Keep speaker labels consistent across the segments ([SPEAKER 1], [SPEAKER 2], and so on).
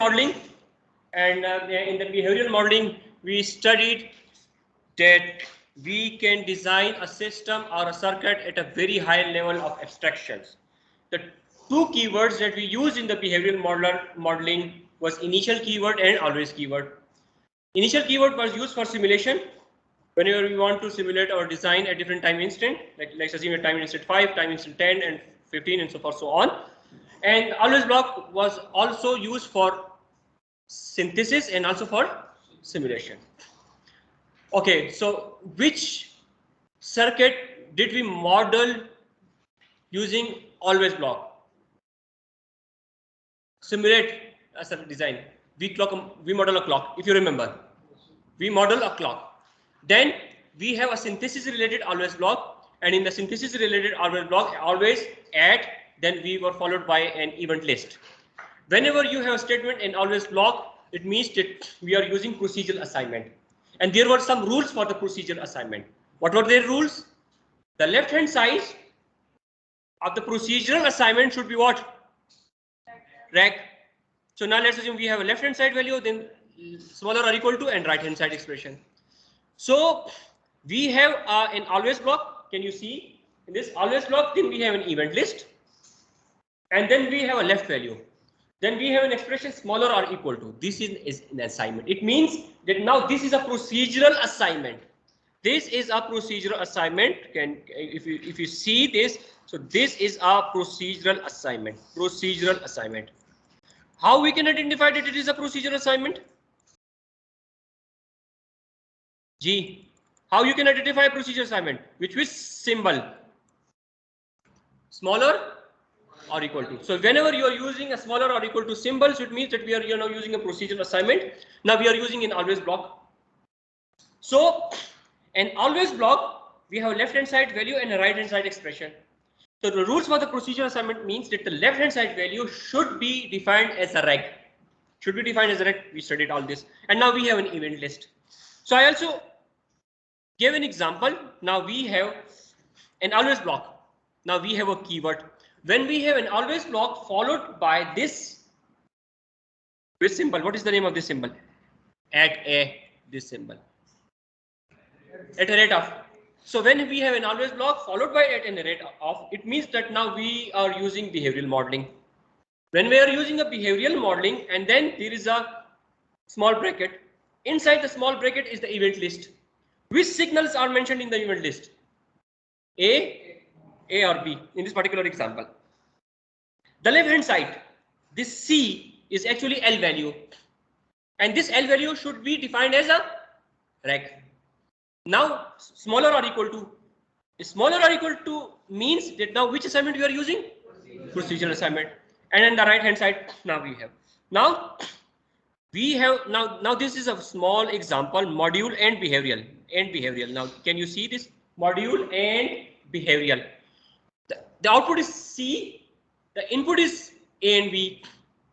[SPEAKER 1] modeling, and in the behavioral modeling we studied that we can design a system or a circuit at a very high level of abstractions. The two keywords that we use in the behavioral modeling was initial keyword and always keyword. Initial keyword was used for simulation. Whenever we want to simulate or design a different time instant, like let's assume a time instant 5, time instant 10 and 15 and so forth, so on. And always block was also used for synthesis and also for simulation. Okay, so which circuit did we model using always block? Simulate a circuit design. We model a clock, if you remember. We model a clock. Then we have a synthesis related always block, and in the synthesis related always block, always add, then we were followed by an event list. Whenever you have a statement in always block, it means that we are using procedural assignment. And there were some rules for the procedural assignment. What were their rules? The left hand side of the procedural assignment should be what? Rec. So now let's assume we have a left hand side value, then smaller or equal to, and right hand side expression. So we have an always block. Can you see in this always block? Then we have an event list, and then we have a left value. Then we have an expression smaller or equal to. This is an assignment. It means that now this is a procedural assignment. This is a procedural assignment. If you see this, so this is a procedural assignment. Procedural assignment. How we can identify that it is a procedural assignment? G. How you can identify a procedural assignment? Which symbol? Smaller or equal to. So whenever you are using a smaller or equal to symbols, it means that we are now using a procedural assignment. Now we are using an always block. So an always block, we have a left hand side value and a right hand side expression. So the rules for the procedural assignment means that the left hand side value should be defined as a rec. Should be defined as a rec. We studied all this, and now we have an event list. So I also gave an example. Now we have an always block. Now we have a keyword. When we have an always block followed by this symbol, what is the name of this symbol? This symbol. At a rate of. So when we have an always block followed by at a rate of, it means that now we are using behavioral modeling. When we are using a behavioral modeling, and then there is a small bracket. Inside the small bracket is the event list. Which signals are mentioned in the event list? A or B in this particular example. The left hand side, this C is actually L value, and this L value should be defined as a rec. Now smaller or equal to. Smaller or equal to means that now which assignment we are using? Procedural assignment. And on the right hand side, now we have. Now this is a small example, module and behavioral. Now can you see this? Module and behavioral. The output is C, the input is A and B.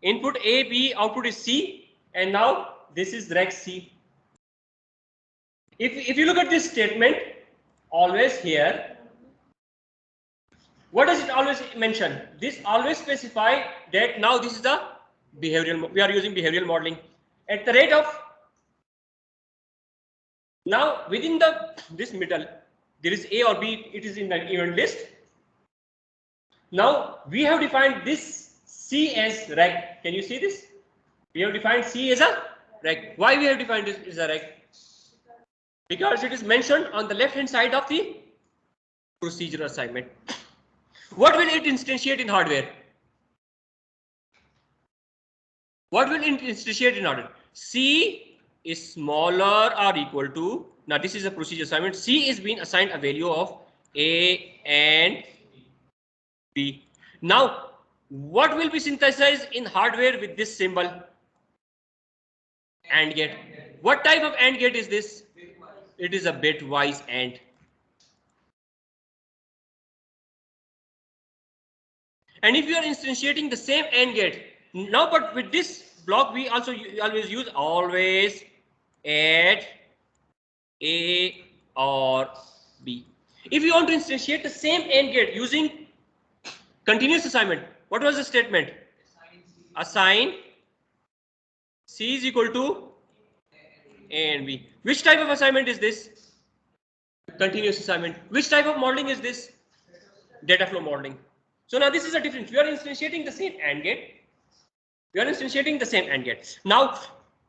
[SPEAKER 1] Input A, B, output is C, and now this is rec C. If you look at this statement, always here, what does it always mention? This always specify that now this is the behavioral, we are using behavioral modeling. At the rate of, now within this middle, there is A or B, it is in the event list. Now we have defined this C as rec. Can you see this? We have defined C as a rec. Why we have defined this as a rec? Because it is mentioned on the left hand side of the procedural assignment. What will it instantiate in hardware? What will it instantiate in hardware? C is smaller or equal to, now this is a procedural assignment, C is being assigned a value of A and B. Now what will be synthesized in hardware with this symbol? AND gate. What type of AND gate is this? It is a bitwise AND. And if you are instantiating the same AND gate, now but with this block we also always use always add A or B. If you want to instantiate the same AND gate using continuous assignment, what was the statement? Assign C is equal to A and B. Which type of assignment is this? Continuous assignment. Which type of modeling is this? Data flow modeling. So now this is a difference. We are instantiating the same AND gate. We are instantiating the same AND gate. Now,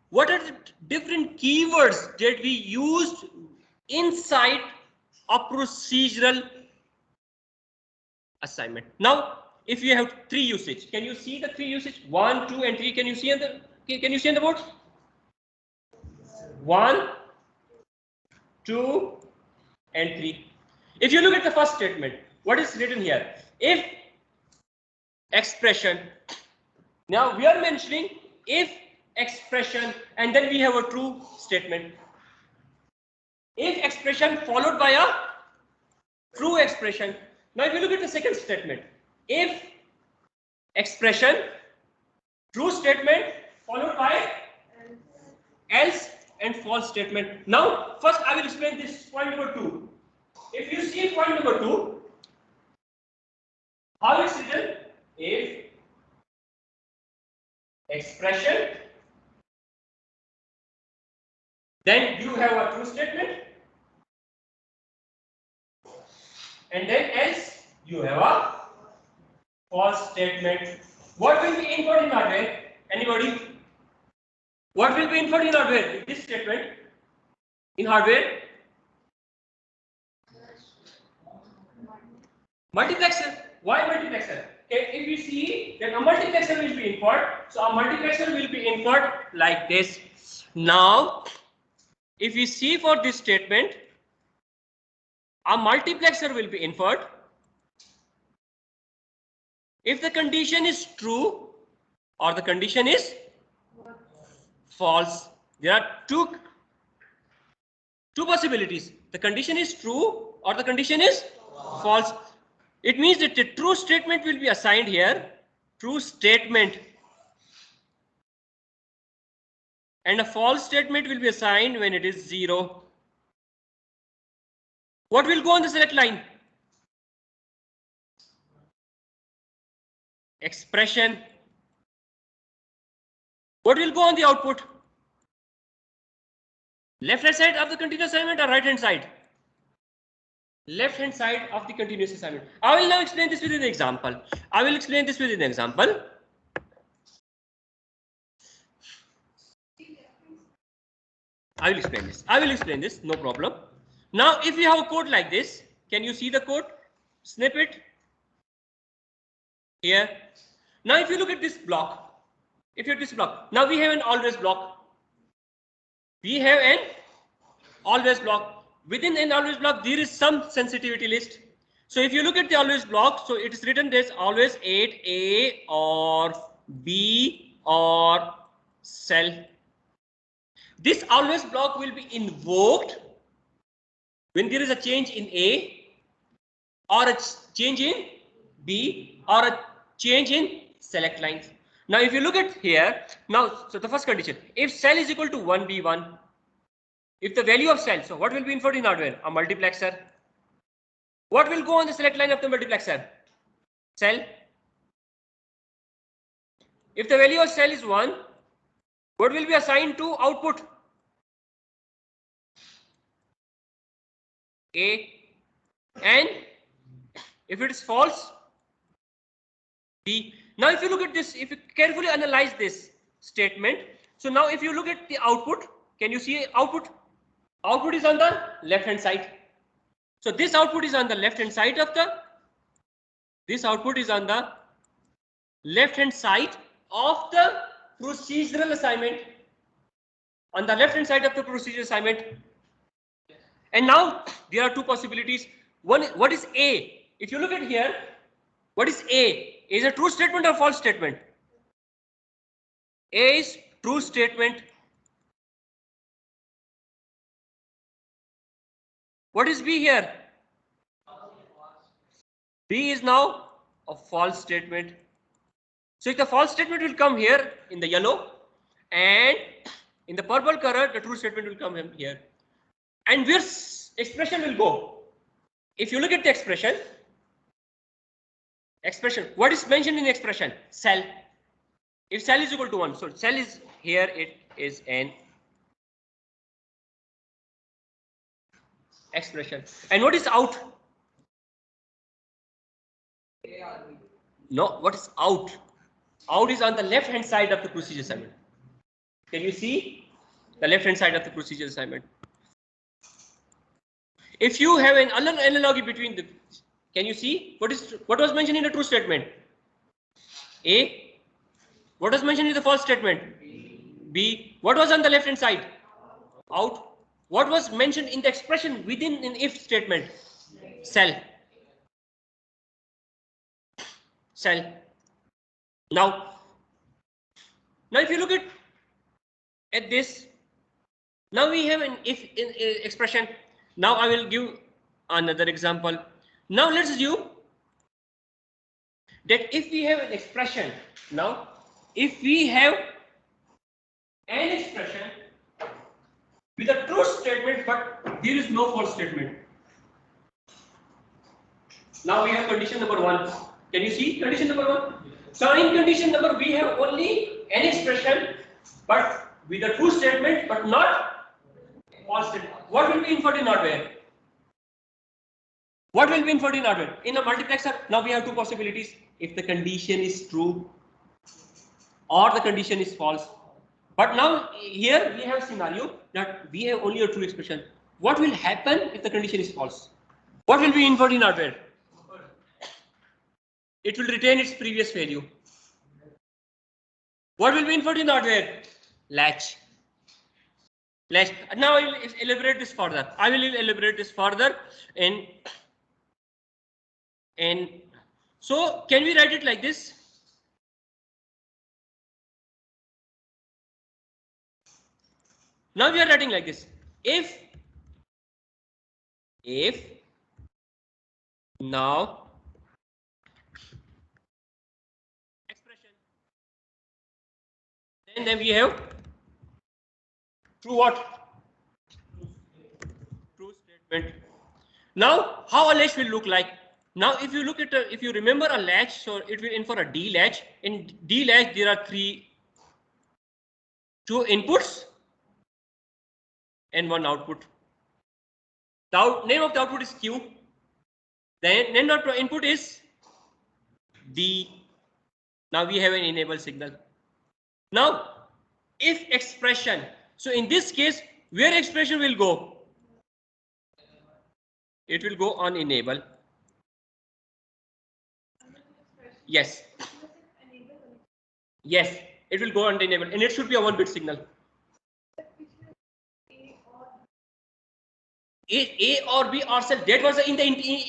[SPEAKER 1] what are the different keywords that we used inside a procedural assignment? Now, if you have three usage, can you see the three usage? 1, 2, and 3. Can you see on the board? 1, 2, and 3. If you look at the first statement, what is written here? If expression. Now we are mentioning if expression, and then we have a true statement. If expression followed by a true expression. Now if you look at the second statement, if expression, true statement followed by else and false statement. Now first I will explain this point number 2. If you see point number 2, how it's written? If expression, then you have a true statement, and then else you have a false statement. What will be inferred in hardware? Anybody? What will be inferred in hardware in this statement? In hardware? Multiplexer. Why multiplexer? If you see that a multiplexer will be inferred, so a multiplexer will be inferred like this. Now, if we see for this statement, a multiplexer will be inferred if the condition is true or the condition is false. There are two possibilities. The condition is true or the condition is false. It means that the true statement will be assigned here, true statement, and a false statement will be assigned when it is 0. What will go on the select line? Expression. What will go on the output? Left hand side of the continuous assignment or right hand side? Left hand side of the continuous assignment. I will now explain this with an example. I will explain this with an example. I will explain this. No problem. Now, if you have a code like this, can you see the code snippet here? Now, if you look at this block, now we have an always block. We have an always block. Within an always block, there is some sensitivity list. So if you look at the always block, so it is written as always 8A or B or cell. This always block will be invoked when there is a change in A or a change in B or a change in select lines. Now if you look at here, now so the first condition, if cell is equal to 1B1, if the value of cell, so what will be inferred in hardware? A multiplexer. What will go on the select line of the multiplexer? Cell. If the value of cell is 1, what will be assigned to output? A. And if it is false, B. Now if you look at this, if you carefully analyze this statement, so now if you look at the output, can you see output? Output is on the left hand side. So this output is on the left hand side of the, procedural assignment. On the left hand side of the procedural assignment. And now there are two possibilities. One, what is A? If you look at here, what is A? Is a true statement or false statement? A is true statement. What is B here? B is now a false statement. So if the false statement will come here in the yellow, and in the purple color, the true statement will come here. And where expression will go? If you look at the expression, what is mentioned in the expression? Cell. If cell is equal to 1, so cell is here it is an expression. And what is out? No, what is out? Out is on the left hand side of the procedure assignment. Can you see the left hand side of the procedure assignment? If you have an analogy between the, can you see what was mentioned in the true statement? A. What was mentioned in the false statement? B. What was on the left hand side? Out. What was mentioned in the expression within an if statement? Cell. Cell. Now if you look at this, now we have an if expression. Now I will give another example. Now let's assume that if we have an expression, now if we have an expression with a true statement but there is no false statement. Now we have condition number 1. Can you see condition number 1? So in condition number we have only an expression but with a true statement but not false statement. What will be inferred in hardware? What will be inferred in hardware? In a multiplexer, now we have two possibilities. If the condition is true or the condition is false. But now here we have a scenario that we have only a true expression. What will happen if the condition is false? What will be inferred in hardware? It will retain its previous value. What will be inferred in hardware? Latch. Latch. Now I will elaborate this further. I will elaborate this further and so can we write it like this? Now we are writing like this. If now expression, then we have true what? True statement. Now how a latch will look like? Now if you look at if you remember a latch, so it will infer a D latch. In D latch there are two inputs and one output. The name of the output is Q. The name of the input is D. Now we have an enable signal. Now if expression, so in this case where expression will go? It will go on enable. Yes. Yes, it will go on enable and it should be a 1-bit signal. A or B or cell, that was in the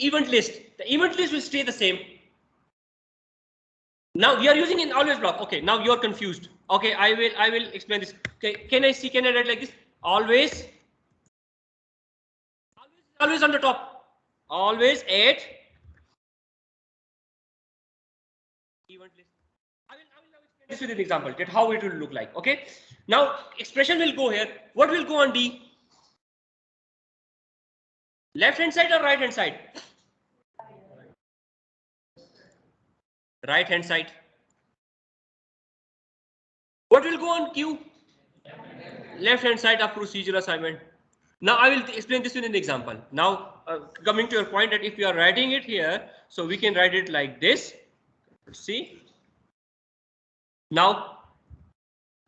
[SPEAKER 1] event list. The event list will stay the same. Now we are using an always block. Okay, now you are confused. Okay, I will explain this. Okay, can I write like this? Always on the top. Always at event list. I will explain this with an example that how it will look like. Okay. Now expression will go here. What will go on D? Left hand side or right hand side? Right hand side. What will go on Q? Left hand side of procedure assignment. Now I will explain this in an example. Now coming to your point that if you are writing it here, so we can write it like this. Let's see. Now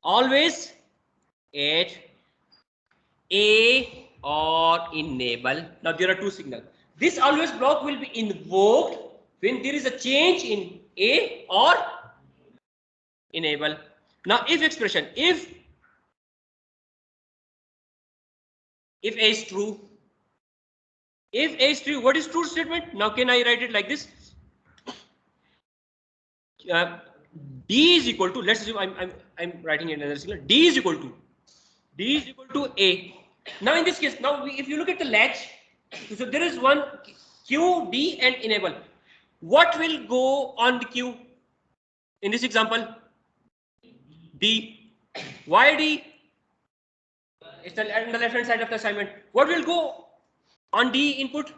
[SPEAKER 1] always at A or enable. Now there are two signals. This always block will be invoked when there is a change in A or enable. Now if expression, if A is true, what is true statement? Now can I write it like this? D is equal to, let's assume I'm writing another signal. D is equal to A. Now in this case, now if you look at the latch, so there is one Q, D and enable. What will go on the Q in this example? D. Why D? It's on the left hand side of the assignment. What will go on D input?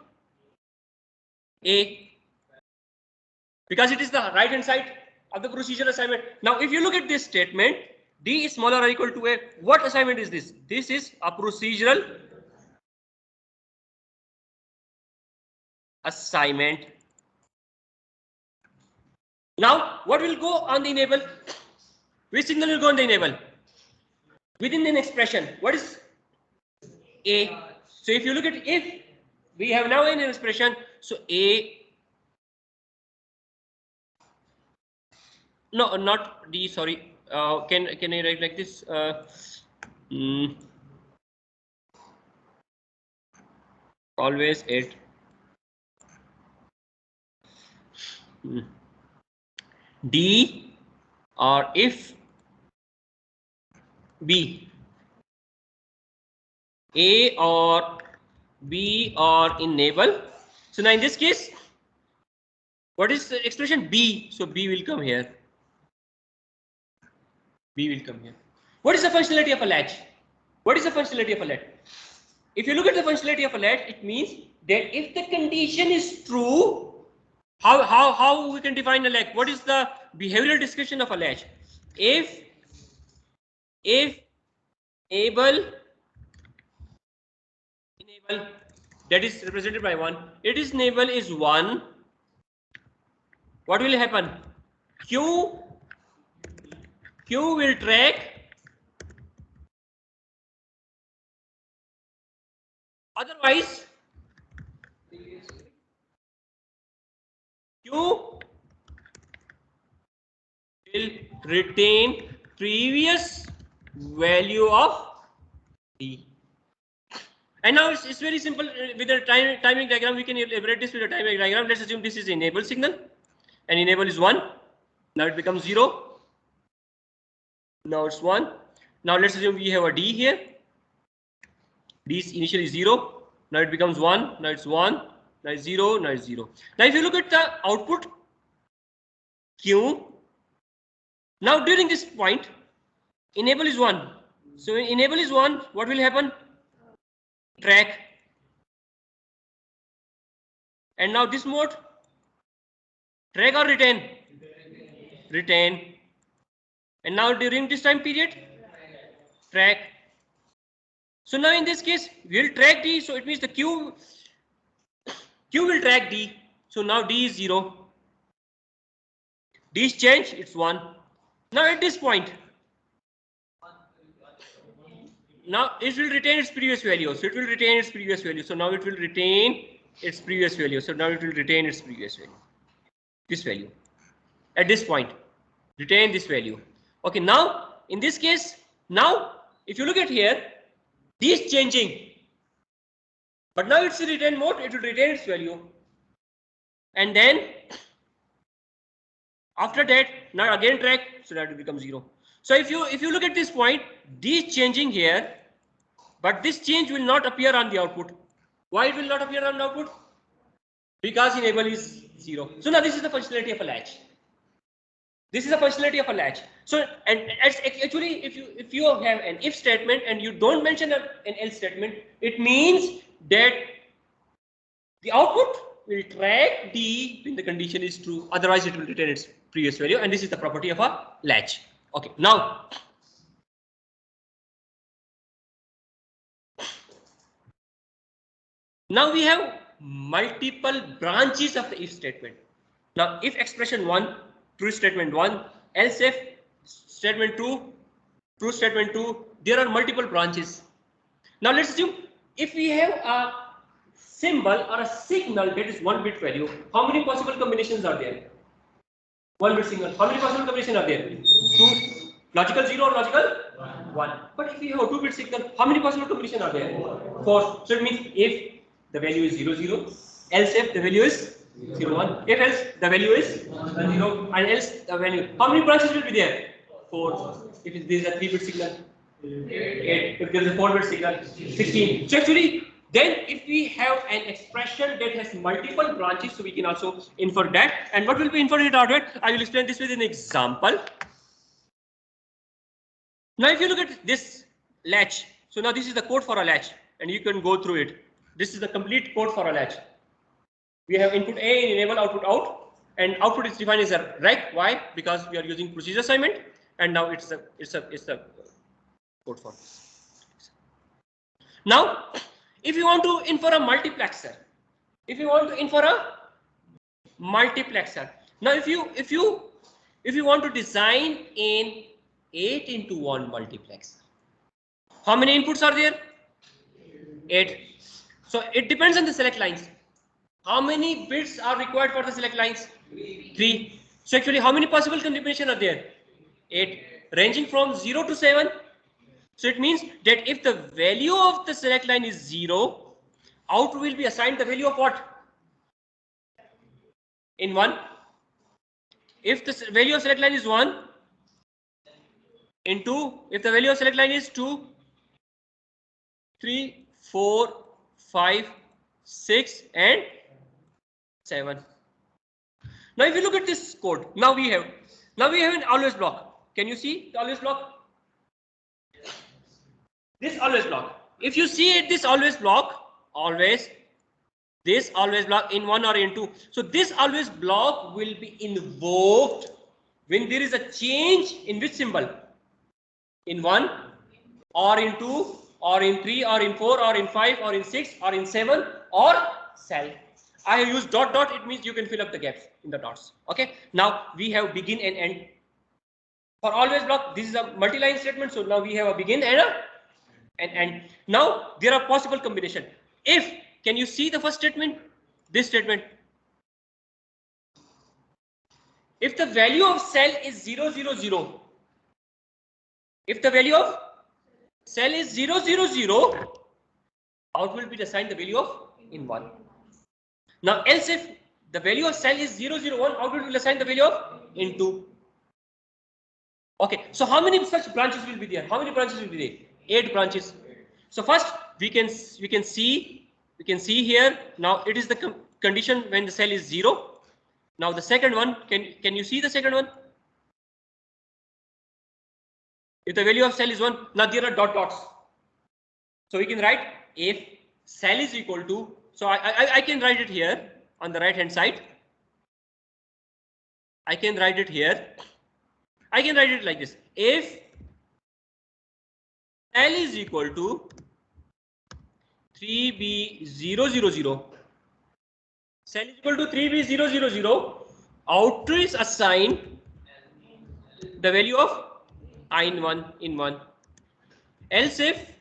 [SPEAKER 1] A. Because it is the right hand side of the procedural assignment. Now if you look at this statement, D is smaller or equal to A. What assignment is this? This is a procedural assignment. Now, what will go on the enable? Which signal will go on the enable? Within an expression, what is A? So if you look at if we have now an expression, so A, no, not D, sorry. Can I write like this? Always it. D or if B, A or B or enable. So now in this case, what is the expression B? So B will come here. B will come here. What is the functionality of a latch? What is the functionality of a latch? If you look at the functionality of a latch, it means that if the condition is true, how we can define a latch? What is the behavioral description of a latch? If enable that is represented by 1, it is enable is 1, what will happen? Q will track, otherwise Q will retain previous value of D. And now it's very simple with the timing diagram. We can elaborate this with a timing diagram. Let's assume this is enable signal, and enable is 1. Now it becomes 0. Now it's 1. Now let's assume we have a D here. D is initially 0. Now it becomes 1. Now it's 1. Now it's 0. Now it's 0. Now if you look at the output Q, now during this point, enable is 1. So when enable is 1, what will happen? Track. And now this mode, track or retain? Retain. And now during this time period, track. So now in this case, we'll track D. So it means the Q will track D. So now D is 0. D is changed, it's 1. Now at this point, now it will retain its previous value. So it will retain its previous value. So now it will retain its previous value. So now it will retain its previous value. This value. At this point, retain this value. Okay, now in this case, now if you look at here, D is changing. But now it's in retain mode, it will retain its value. And then after that, now again track, so that will become 0. So if you look at this point, D is changing here, but this change will not appear on the output. Why it will not appear on the output? Because enable is 0. So now this is the functionality of a latch. This is the functionality of a latch. So and actually, if you have an if statement and you don't mention an else statement, it means that the output will track D when the condition is true. Otherwise, it will retain its previous value. And this is the property of a latch. Okay, now we have multiple branches of the if statement. Now, if expression 1, true statement 1, else if statement 2, true statement 2, there are multiple branches. Now, let's assume if we have a symbol or a signal that is 1 bit value, how many possible combinations are there? 1 bit signal. How many possible combinations are there? 2. Logical 0 or logical 1. But if we have a 2 bit signal, how many possible combinations are there? 4. So it means if the value is 0, 0, else if the value is 0, 1, if else the value is 0, and else the value. How many branches will be there? 4. If there is a 3 bit signal, 8. If there is a 4 bit signal, 16. So actually, then if we have an expression that has multiple branches, so we can also infer that. And what will be inferred out of it? I will explain this with an example. Now, if you look at this latch, so now this is the code for a latch, and you can go through it. This is the complete code for a latch. We have input A, enable, output out, and output is defined as a rec. Why? Because we are using procedure assignment. and now it's the code for this. Now, if you want to infer a multiplexer, now if you want to design an 8x1 multiplexer, how many inputs are there? 8. So it depends on the select lines. How many bits are required for the select lines? 3. So actually, how many possible combinations are there? 8, ranging from 0 to 7. So it means that if the value of the select line is 0, out will be assigned the value of what? In 1. If the value of select line is 1, in 2, if the value of select line is 2, 3, 4, 5, 6, and 7. Now if you look at this code, now we have an always block. Can you see the always block? This always block. If you see it, this always block, this always block in 1 or in 2. So this always block will be invoked when there is a change in which symbol? In 1 or in 2 or in 3 or in 4 or in 5 or in 6 or in 7 or cell. I have used dot dot. It means you can fill up the gaps in the dots. Okay. Now we have begin and end. For always block, this is a multi-line statement. So now we have a begin and an end. Now there are possible combination. Can you see the first statement? This statement. If the value of cell is 0, 0, 0. If the value of cell is 0, 0, 0, out will be assigned the value of in 1. Now else if the value of cell is 0, 0, 1, out will assign the value of in 2. Okay, so how many such branches will be there? How many branches will be there? 8 branches. So first we can see here. Now it is the condition when the cell is 0. Now the second one, can you see the second one? If the value of cell is 1, now there are dot dots. So we can write if cell is equal to, so I can write it here on the right hand side. I can write it here. I can write it like this. If L is equal to 3B000, cell is equal to 3B000, out is assigned the value of I in 1. Else if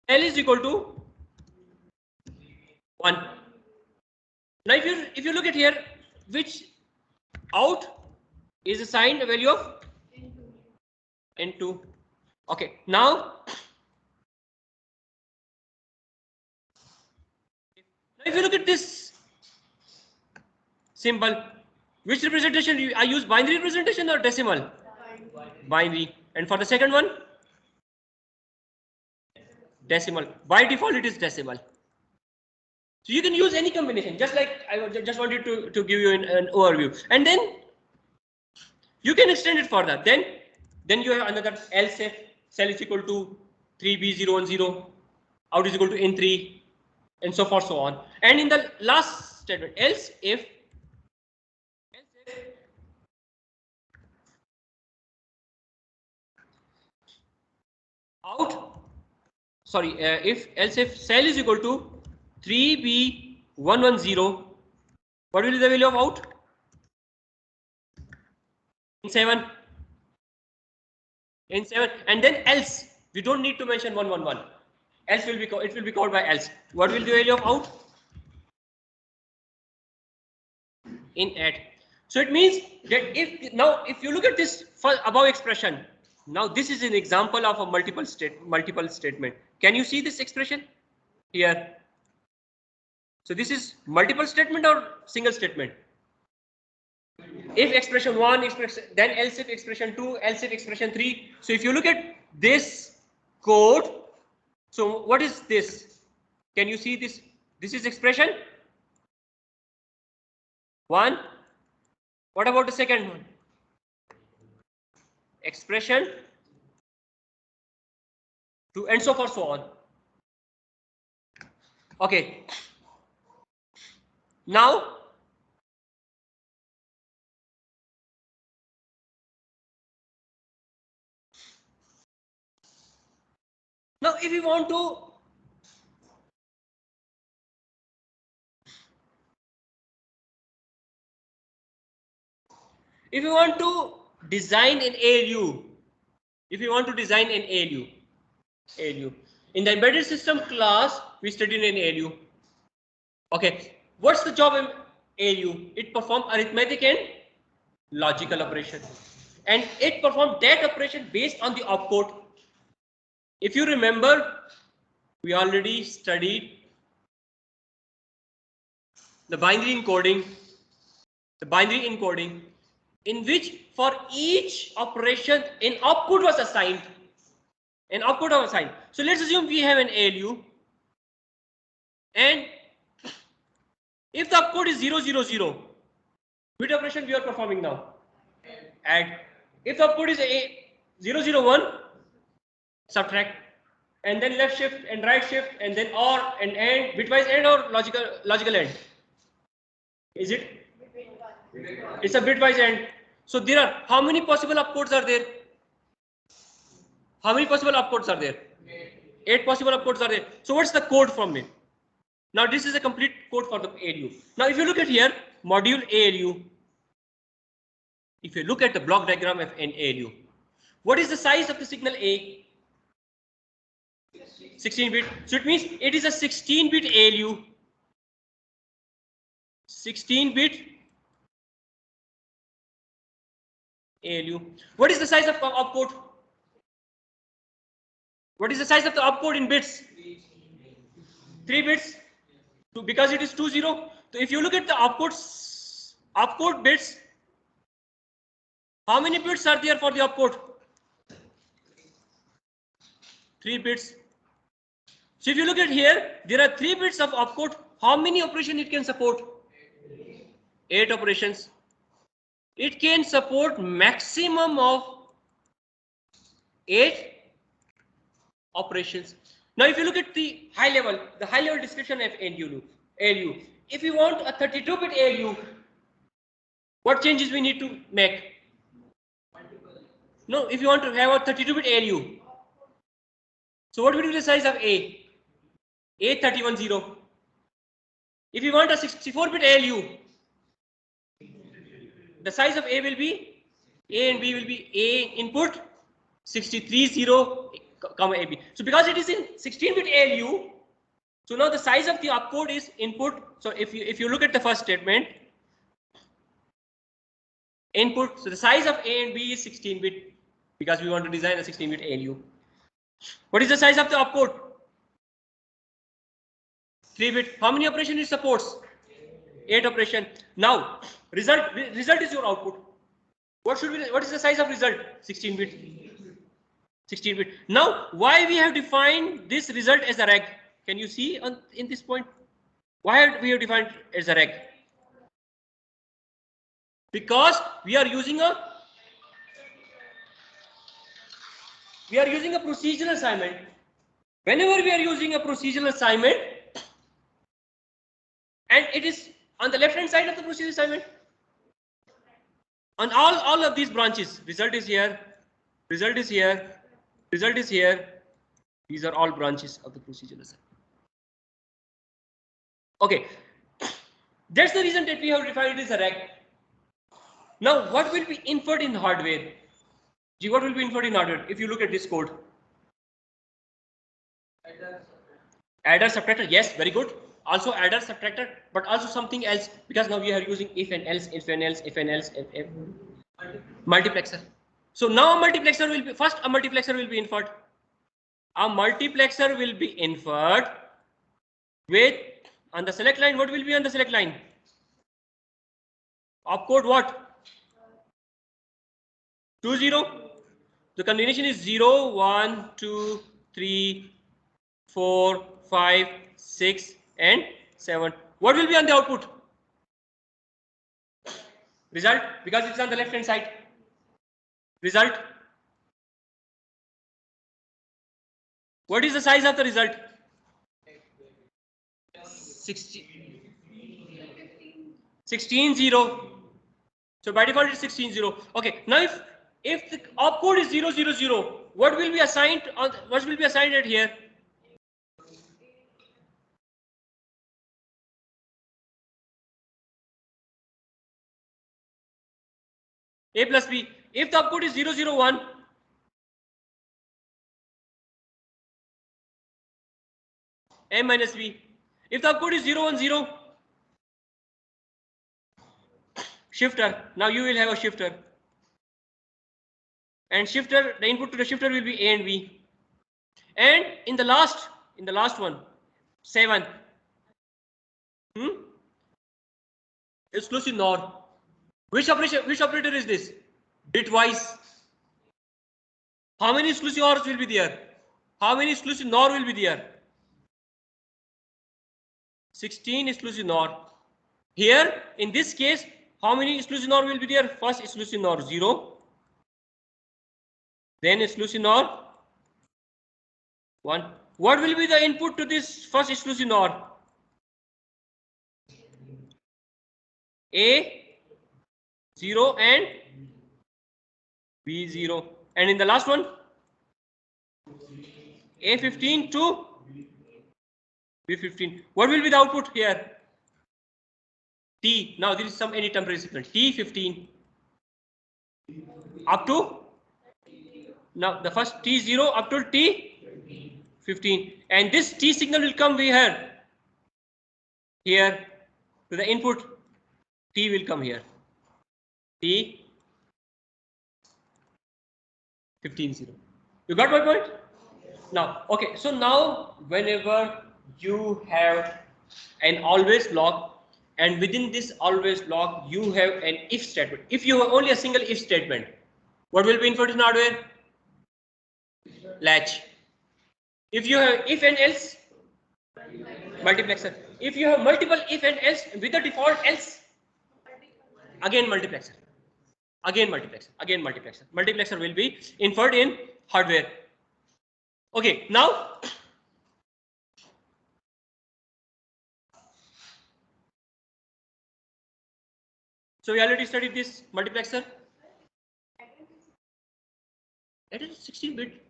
[SPEAKER 1] L is equal to 1. Now if you look at here, which out is assigned a value of n2. Okay, now if you look at this symbol, which representation I use, binary representation or decimal? Binary. And for the second one, decimal. By default it is decimal. So you can use any combination, just like I just wanted to give you an overview, and then you can extend it further. Then you have another else if cell is equal to 3B010, out is equal to n3, and so forth, so on. And in the last statement, else if else if cell is equal to 3B110, what will be the value of out? In 7. And then else, we don't need to mention 111. Else it will be called by else. What will be the value of out? In add. So it means that if you look at this above expression, now this is an example of a multiple statement. Can you see this expression here? So this is multiple statement or single statement? If expression 1, then else if expression 2, else if expression 3. So if you look at this code, so what is this? Can you see this? This is expression 1. What about the second one? Expression 2, and so forth, so on. Okay. Now Now, if you want to design an ALU, if you want to design an ALU, in the embedded system class, we studied an ALU. Okay, what's the job of ALU? It performs arithmetic and logical operation, and it performs that operation based on the opcode. If you remember, we already studied the binary encoding, in which for each operation an opcode was assigned. So let's assume we have an ALU, and if the opcode is 000, which operation we are performing now? Add. If the opcode is 001, subtract, and then left shift and right shift, and then OR and AND, bitwise AND or logical AND. Is it? It's a bitwise AND. So there are, how many possible opcodes are there? How many possible opcodes are there? 8 possible opcodes are there. So what's the code from it? Now this is a complete code for the ALU. Now if you look at here, module ALU. If you look at the block diagram of an ALU, what is the size of the signal A? 16-bit. So it means it is a 16-bit ALU. 16-bit ALU. What is the size of opcode? What is the size of the opcode in bits? 3 bits. So because it is 20. So if you look at the opcode bits, how many bits are there for the opcode? 3 bits. So if you look at here, there are 3 bits of opcode. How many operations it can support? 8 operations. It can support maximum of 8 operations. Now if you look at the high level description of ALU. If you want a 32-bit ALU, what changes we need to make? No, if you want to have a 32-bit ALU, so what will be the size of A? A310. If you want a 64-bit ALU, the size of A will be, A and B will be A input 630, comma AB. So because it is in 16-bit ALU, so now the size of the opcode is input. So if you look at the first statement, input, so the size of A and B is 16-bit because we want to design a 16-bit ALU. What is the size of the opcode? 3-bit. How many operations it supports? 8 operation. Now result is your output. What is the size of result? 16-bit. 16-bit. Now why we have defined this result as a reg? Can you see in this point? Why we have defined it as a reg? Because we are using a procedural assignment. Whenever we are using a procedural assignment, and it is on the left hand side of the procedural assignment, on all of these branches, result is here, result is here, result is here. These are all branches of the procedural assignment. Okay, that's the reason that we have defined it as a reg. Now what will be inferred in hardware? What will be inferred in hardware? If you look at this code, adder, subtractor, yes, very good. Also adder, subtractor, but also something else, because now we are using if and else, if multiplexer. So now a multiplexer will be, first a multiplexer will be inferred. A multiplexer will be inferred with, on the select line, what will be on the select line? Opcode what? 20. The combination is 0, 1, 2, 3, 4, 5, 6, and 7. What will be on the output? Result, because it's on the left hand side. Result. What is the size of the result? 16, 0. So by default it's 16, 0. Okay, now if If the opcode is 000, what will be assigned at here? A plus B. If the opcode is 001, A minus B. If the opcode is 010, shifter. Now you will have a shifter. And shifter, the input to the shifter will be A and B. And in the last one, 7. Exclusive NOR. Which operator is this? Bitwise. How many exclusive ORs will be there? How many exclusive NOR will be there? 16 exclusive NOR. Here, in this case, how many exclusive NOR will be there? First exclusive NOR 0. Then exclusive NOR 1. What will be the input to this first exclusive NOR? A 0 and B 0. And in the last one, A 15 to B 15. What will be the output here? T. Now this is any temporary signal. T 15 up to, now the first T 0 up to T 15, and this T signal will come here to the input. T will come here. T 15 0. You got my point? Now, okay. So now, whenever you have an always block, and within this always block, you have an if statement. If you have only a single if statement, what will be input in hardware? Latch. If you have if and else, multiplexer. If you have multiple if and else with the default else, again multiplexer. Again multiplexer. Again multiplexer. Multiplexer will be inferred in hardware. Okay, now so we already studied this multiplexer. That is 16-bit.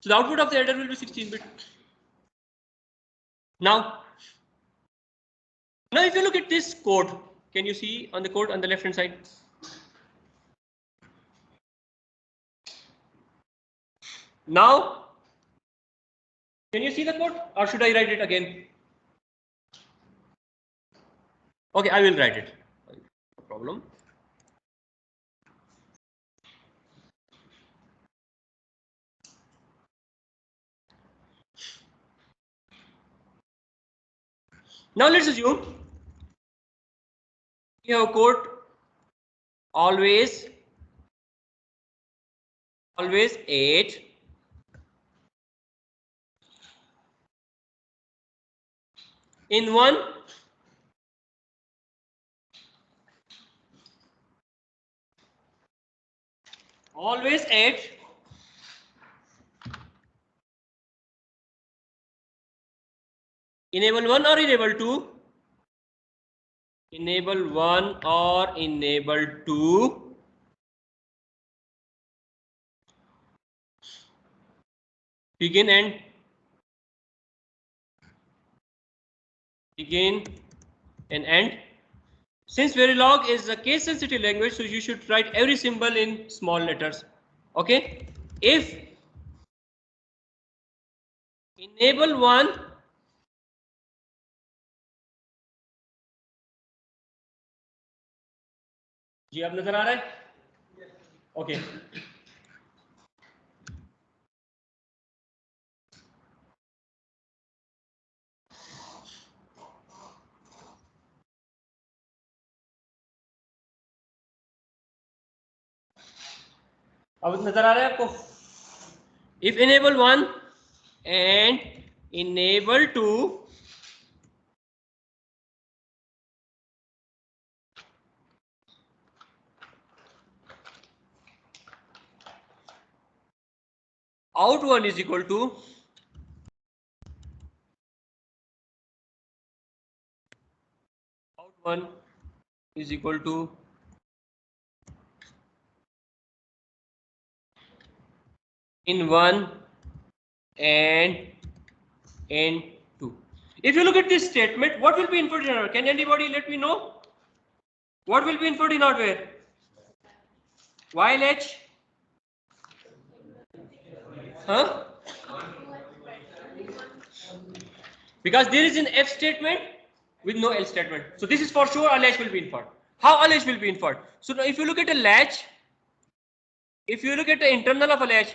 [SPEAKER 1] So the output of the adder will be 16-bit. Now if you look at this code, can you see on the code on the left hand side? Now, can you see the code, or should I write it again? Okay, I will write it. No problem. Now let's assume you have code always 8. In one always 8 enable 1 or enable 2? Enable 1 or enable 2. Begin and end. Since Verilog is a case sensitive language, so you should write every symbol in small letters. Okay, if enable 1 जी अब नजर आ रहा है? Okay. अब नजर आ रहा है आपको? If enable 1 and enable 2, out 1 is equal to out 1 is equal to in 1 and in 2. If you look at this statement, what will be input in hardware? Can anybody let me know? What will be input in hardware? While H? Huh? Because there is an F statement with no L statement. So this is for sure a latch will be inferred. How a latch will be inferred? So now if you look at a latch, if you look at the internal of a latch,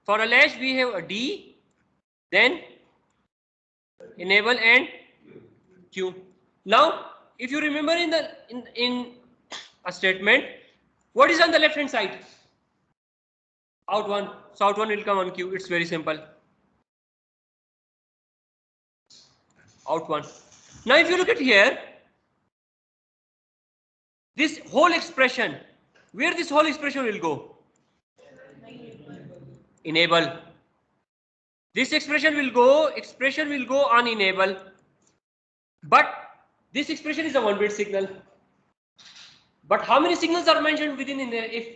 [SPEAKER 1] for a latch we have a D, then enable and Q. Now if you remember in the in a statement, what is on the left hand side? Out 1. So out 1 will come on Q. It's very simple. Out 1. Now if you look at here, this whole expression, where this whole expression will go? Enable. This expression will go on enable. But this expression is a 1-bit signal. But how many signals are mentioned within if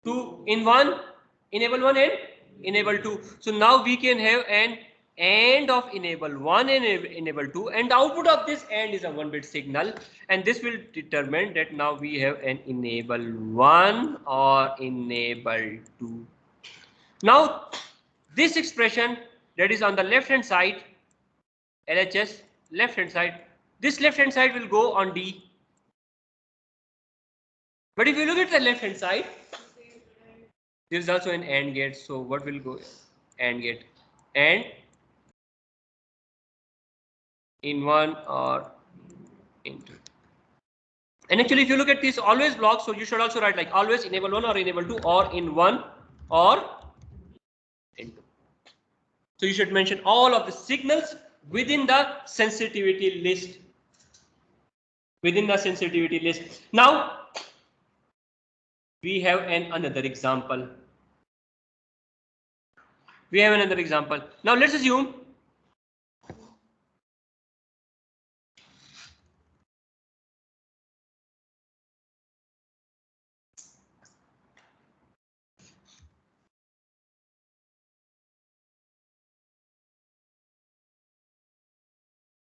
[SPEAKER 1] 2 in 1, enable 1 and enable 2. So now we can have an AND of enable 1 and enable 2, and the output of this AND is a 1-bit signal, and this will determine that now we have an enable 1 or enable 2. Now this expression that is on the left hand side, LHS left hand side, this left hand side will go on D. But if you look at the left hand side, there is also an AND gate. So what will go? AND gate. And in 1 or in 2. And actually if you look at this always block, so you should also write like always enable 1 or enable 2 or in 1 or in 2. So you should mention all of the signals within the sensitivity list. Within the sensitivity list. Now we have another example. We have another example. Now let's assume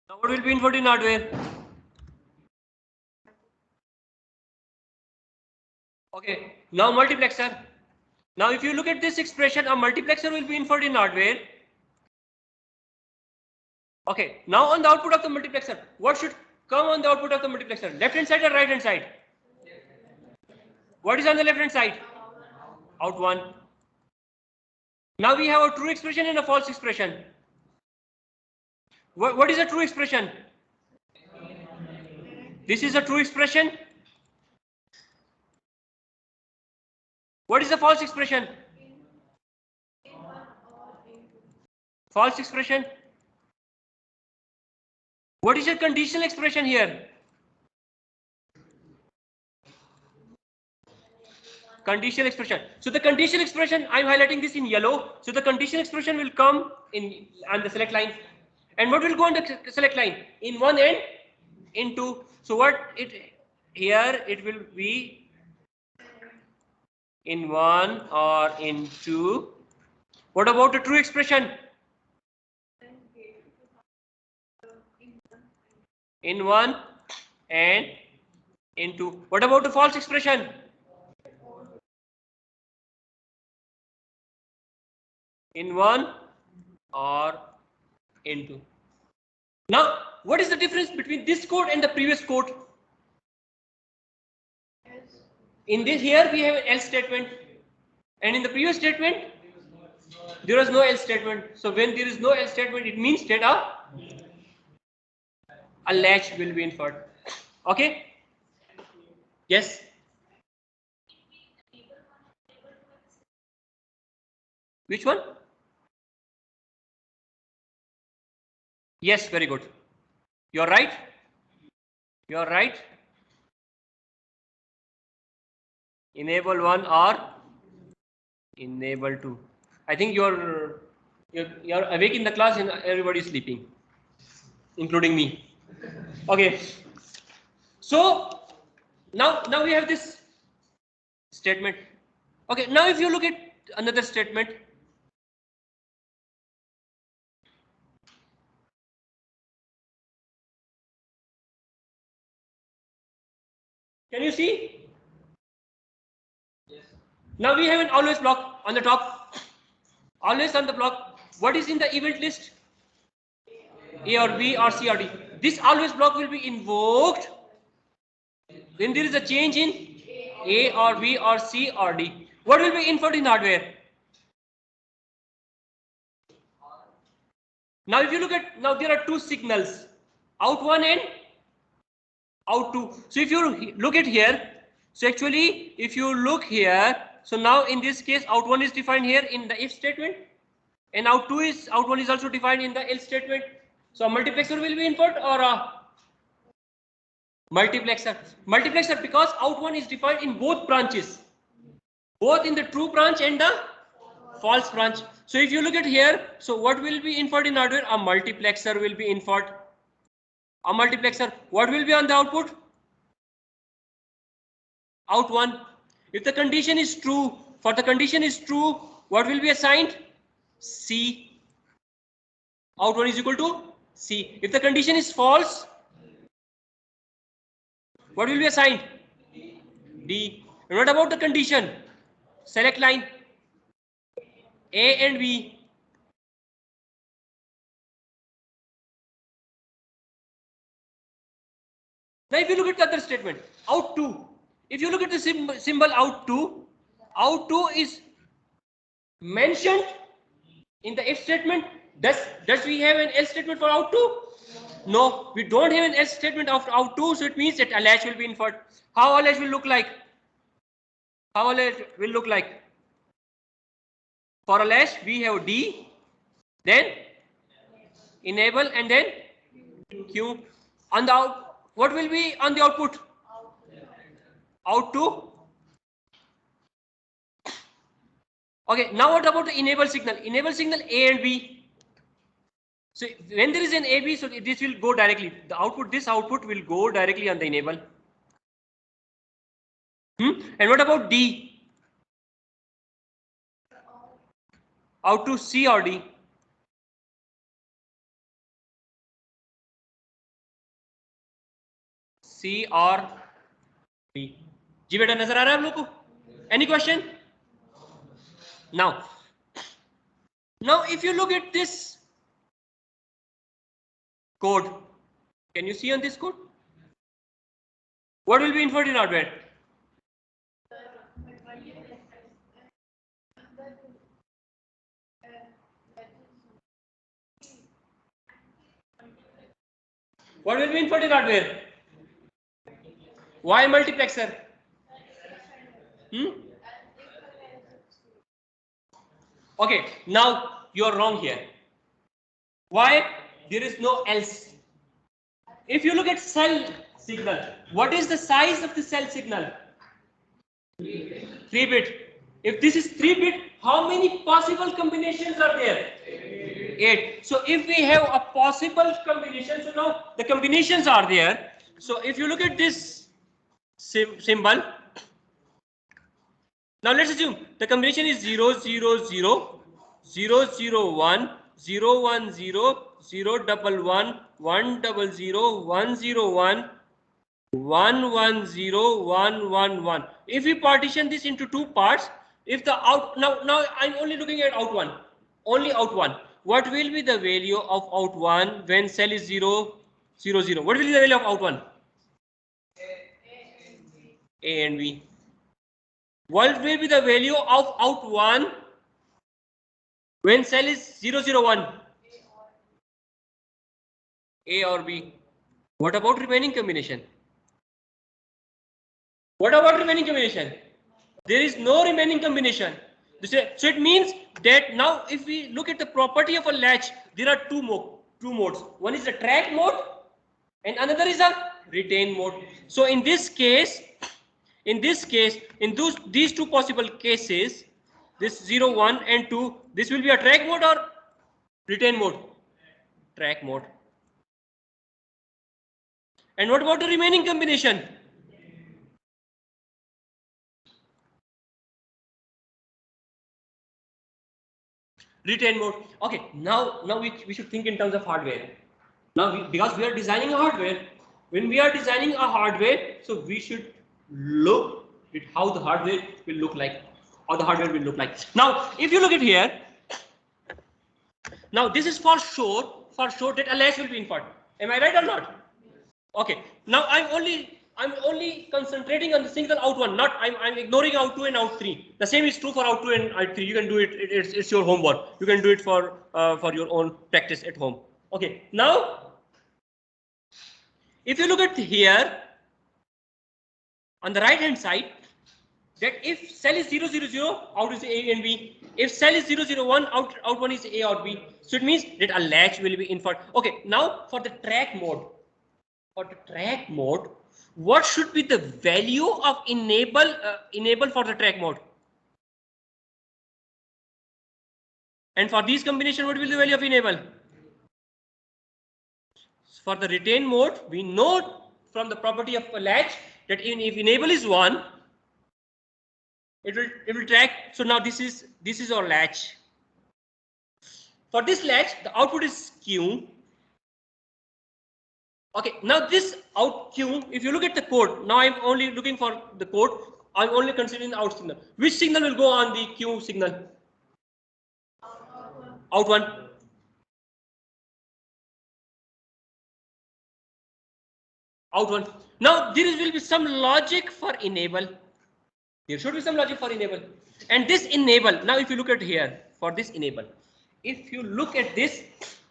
[SPEAKER 1] now what will be input in hardware? Okay, now multiplexer. Now if you look at this expression, a multiplexer will be inferred in hardware. Okay, now on the output of the multiplexer, what should come on the output of the multiplexer? Left hand side or right hand side? What is on the left hand side? Out 1. Now we have a true expression and a false expression. What is a true expression? This is a true expression. What is the false expression? False expression. What is your conditional expression here? Conditional expression. So the conditional expression, I'm highlighting this in yellow. So the conditional expression will come in on the select line. And what will go on the select line? In 1 and in 2. So what here it will be in 1 or in 2. What about the true expression? In 1 and in 2. What about the false expression? In 1 or in 2. Now, what is the difference between this code and the previous code? In this here we have an else statement, and in the previous statement there was no else statement. So when there is no else statement, it means that a latch will be inferred. Okay? Yes. Which one? Yes, very good. You're right. You're right. Enable 1 or enable 2. I think you're awake in the class and everybody is sleeping, including me. Okay. So now we have this statement. Okay. Now if you look at another statement. Can you see? Yes. Now we have an always block on the top. Always on the block. What is in the event list? A or B or C or D. This always block will be invoked when there is a change in A or B or C or D. What will be input in hardware? Now if you look at, now there are two signals, out 1 and out 2. So if you look at here, so actually if you look here, so now in this case out 1 is defined here in the if statement, and out 1 is also defined in the else statement. So a multiplexer will be input or a multiplexer because out 1 is defined in both branches, both in the true branch and the false branch. So if you look at here, so what will be inferred in hardware? A multiplexer will be inferred. A multiplexer. What will be on the output? Out 1. If the condition is true, for the condition is true, what will be assigned? C. Out 1 is equal to C. If the condition is false, what will be assigned? D. And what about the condition? Select line A and B. Now if you look at the other statement, out 2. If you look at the symbol out 2 is mentioned in the if statement. Does we have an else statement for out 2? No, we don't have an else statement of out 2, so it means that a latch will be inferred. How a latch will look like? How a latch will look like? For a latch, we have D, then enable, and then Q. On the out, what will be on the output? Out 2. Okay, now what about the enable signal? Enable signal A and B. So when there is an AB, so this will go directly. The output, this output will go directly on the enable. And what about D? Out to C or D? C or D? जी बेटा नजर आ रहा है आप लोग को? Any question? Now if you look at this code, can you see on this code? What will be inferred in hardware? What will be inferred in hardware? Why multiplexer? Okay, now you are wrong here. Why? There is no else. If you look at cell signal, what is the size of the cell signal? 3-bit. If this is 3-bit, how many possible combinations are there? 8. So if we have a possible combination, so now the combinations are there. So if you look at this symbol, now let's assume the combination is 0 0 0 0 0 1 0 1 0 0 1 1 1 0 0 1 0 1 1 1 0 1 1 1. If we partition this into two parts, if the out now I'm only looking at out 1, only out 1. What will be the value of out 1 when cell is 0 0 0? What will be the value of out 1? A and B. What will be the value of out 1 when cell is 0 0 1? A or B. What about remaining combination? What about remaining combination? There is no remaining combination. So it means that now if we look at the property of a latch, there are two modes. One is the track mode and another is a retain mode. So in this case, in these two possible cases, this 0, 1 and 2, this will be a track mode or retain mode? Track mode. And what about the remaining combination? retain mode. Okay, now we should think in terms of hardware. Now because we are designing a hardware, when we are designing a hardware, so we should look at how the hardware will look like. How the hardware will look like. Now, if you look at here, now this is for sure that a latch will be inferred. Am I right or not? Okay. Now I'm only concentrating on the single out one. Not I'm ignoring out two and out three. The same is true for out two and out three. You can do it. It's your homework. You can do it for your own practice at home. Okay. Now, if you look at here on the right hand side, that if cell is 0, 0, 0, out is A and B. If cell is 0, 0, 1, out one is A or B. So it means that a latch will be inferred. Okay, now for the track mode. For the track mode, what should be the value of enable for the track mode? And for these combination, what will be the value of enable? For the retain mode, we know from the property of a latch that if enable is 1, it will track. So now this is our latch. For this latch, the output is Q. Okay, now this out Q, if you look at the code, now I'm only looking for the code. I'm only considering the out signal. Which signal will go on the Q signal? Out one. Out one. Now there will be some logic for enable. There should be some logic for enable. And this enable, now if you look at here, for this enable, if you look at this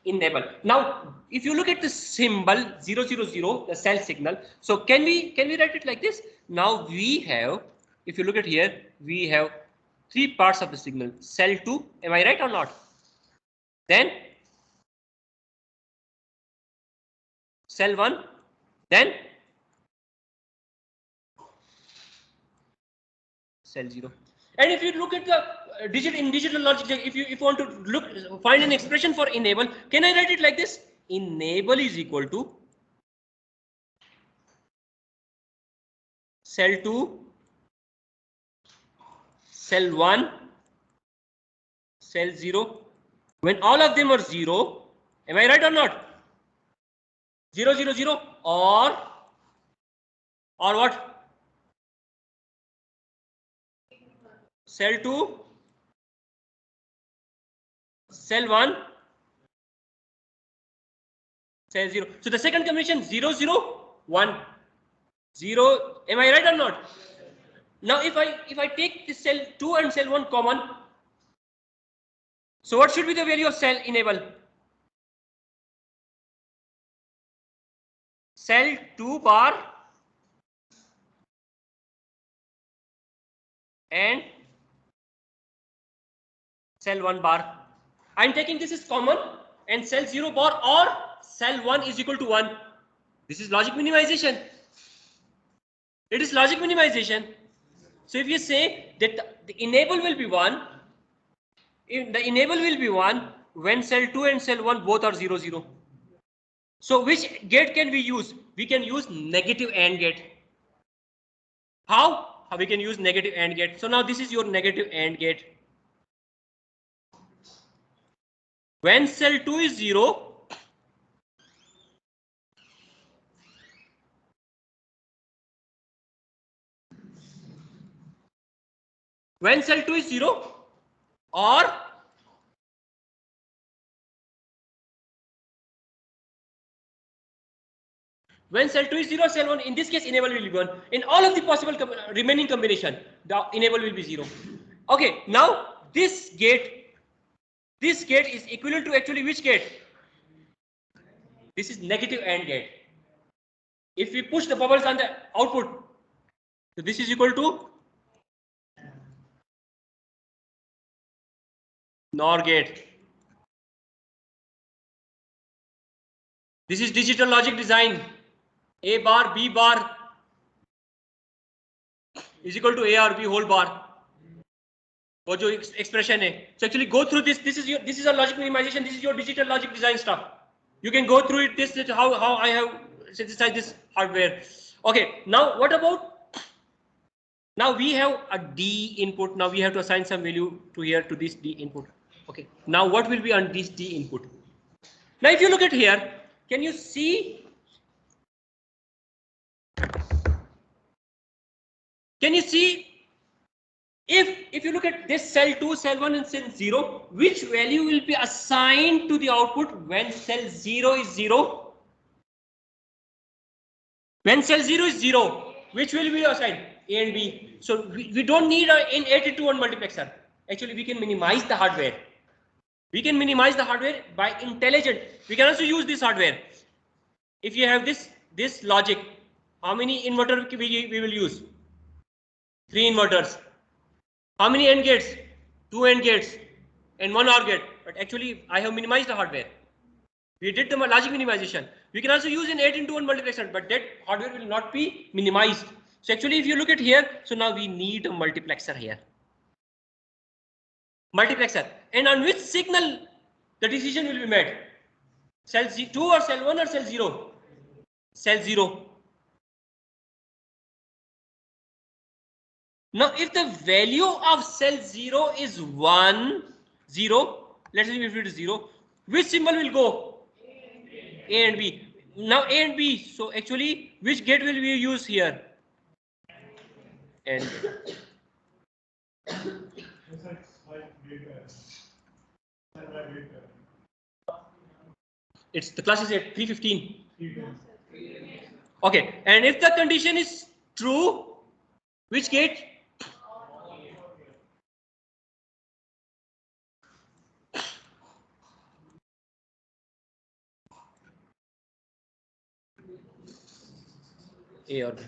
[SPEAKER 1] enable, now if you look at the symbol 0, 0, 0, the cell signal, so can we write it like this? Now we have, if you look at here, we have three parts of the signal. Cell 2, am I right or not? Then cell 1, then cell 0. And if you look at the digital logic, if you want to find an expression for enable, can I write it like this? Enable is equal to cell 2, cell 1, cell 0. When all of them are 0, am I right or not? 0, 0, 0 or what? Cell 2, cell 1, cell 0. So the second combination 0, 0, 1, 0. Am I right or not? Now if I take this cell 2 and cell 1 common, so what should be the value of cell enable? Cell 2 bar and cell 1 bar. I'm taking this as common and cell 0 bar or cell 1 is equal to 1. This is logic minimization. It is logic minimization. So if you say that the enable will be 1, if the enable will be 1 when cell 2 and cell 1 both are 0, 0. So which gate can we use? We can use negative AND gate. How we can use negative AND gate? So now this is your negative AND gate. When cell 2 is 0, when cell 2 is 0 or when cell 2 is 0, cell 1, in this case enable will be 1. In all of the possible remaining combination, the enable will be 0. Okay, now this gate is equivalent to actually which gate? This is negative AND gate. If we push the bubbles on the output, so this is equal to NOR gate. This is digital logic design. A bar, B bar is equal to A or B whole bar. वो जो expression है. So actually go through this. This is a logic minimization. This is your digital logic design stuff. You can go through it. This is how I have synthesized this hardware. Okay. Now what about? Now we have a D input. Now we have to assign some value to here to this D input. Okay. Now what will be on this D input? Now if you look at here, can you see? Can you see? If you look at this cell 2, cell 1 and cell 0, which value will be assigned to the output when cell 0 is 0? When cell 0 is 0, which will be assigned? A and B. So we don't need an 8-into-1 multiplexer. Actually, we can minimize the hardware. We can minimize the hardware by intelligent. We can also use this hardware. If you have this logic, how many inverters we will use? 3 inverters. How many AND gates? 2 AND gates and 1 OR gate. But actually, I have minimized the hardware. We did the logic minimization. We can also use an 8-into-1 multiplexer, but that hardware will not be minimized. So actually, if you look at here, so now we need a multiplexer here. Multiplexer. And on which signal the decision will be made? Cell 2 or cell 1 or cell 0? Cell 0. Now, if the value of cell 0 is 1, 0, let's say if it is 0, which symbol will go? A and B. Now A and B. So actually, which gate will we use here? And it's the class is at 3:15. Okay. And if the condition is true, which gate? A or B.